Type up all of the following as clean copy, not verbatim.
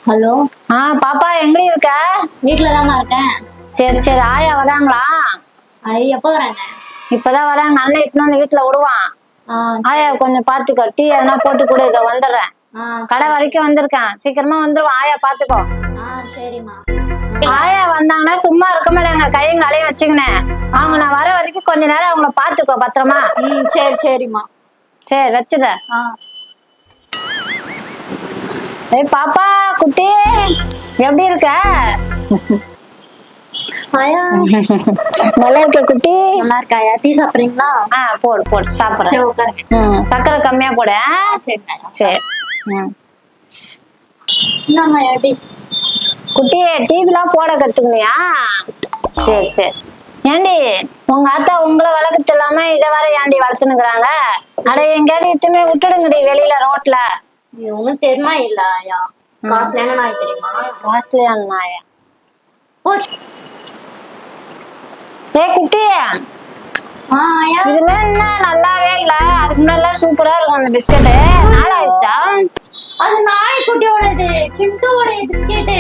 Hello. பாப்பா எங்க இருக்க? வீட்டுலதாம்மா இருக்கேன். சரி சரி, ஆயா வராங்களா? எப்போ வராங்க? இப்பதான் வராங்க. அண்ணன் இட்டுன்னு வந்து வீட்டுல விடுவான். ஆயா கொஞ்சம் பாத்துக்கோ, டீ எதனா போட்டு கூட இதோ வந்துடுறேன். கடை வரைக்கும் வந்திருக்கேன், சீக்கிரமா வந்துருவான். ஆயா பாத்துக்கோ. சரிம்மா. ஆயா வந்தாங்கன்னா சும்மா இருக்க மாட்டாங்க, கையும் காலையும் வச்சுக்கினேன். அவங்க நான் வர வரைக்கும் கொஞ்ச நேரம் அவங்கள பாத்துக்கோ பத்திரமா. சரி சரிம்மா. சரி வச்சுட. ஏய் பாப்பா குட்டி, எப்படி இருக்க? நல்லா இருக்க குட்டி. நல்லா இருக்காயா? டீ சாப்பிடுறீங்களா? போடு போடு சாப்பிடுறேன். சக்கரை கம்மியா போடு. சரி. டீ குட்டி, டிவிலாம் போட கத்துக்கணியா? சரி சரி. ஏண்டி உங்க அத்தா உங்களை வளர்க்கறது இல்லாம இதை வர ஏண்டி வளர்த்துனுக்குறாங்க? அட எங்கேயாவது இட்டுமே விட்டுடுங்கடி வெளியில ரோட்ல. ஒன்னும் தெரியுமா இல்ல ஆயா? காஸ்ட்லியான நாய் தெரியுமா? காஸ்ட்லியான நாயா? ஏ குட்டி, இதுல என்ன நல்லாவே இல்ல, அதுக்கு முன்னாடி சூப்பரா இருக்கும் அந்த பிஸ்கட். நாளாயிடுச்சா? அது நாய் குட்டியோடது, சிண்டுவோட பிஸ்கெட்.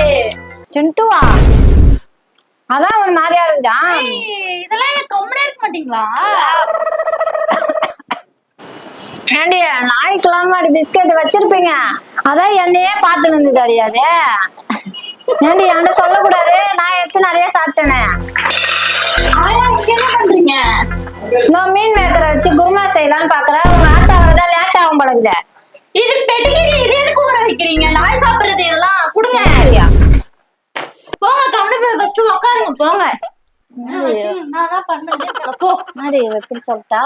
சிண்டுவா? அதான் ஒரு மாதிரியா இருக்குதா? இதெல்லாம் கம்முனே இருக்க மாட்டீங்களா? ஏண்டி நாய்க்கெல்லாம் அப்படி பிஸ்கெட் வச்சிருப்பீங்க, அதான் என்னையே பார்த்து நின்று தெரியாது. ஏண்டி என்கிட்ட சொல்லக்கூடாது, நான் எடுத்து நிறைய சாப்பிட்டேனே. என்ன பண்றீங்க? நான் மீன் மேக்கரை வச்சு குருமா செய்யலாம்னு பாக்குறேன். உங்க ஆத்தா வரதா லேட் ஆகும் பழகுத. இது பெட்டிகிரி, இது எதுக்கு ஊற வைக்கிறீங்க? நாய் சாப்பிடுறது இதெல்லாம் கொடுங்க. போங்க, கவனம் போய் ஃபர்ஸ்ட் உட்காருங்க. போங்க. நான் தான் பண்ணேன். போ. எப்படி சொல்லிட்டா?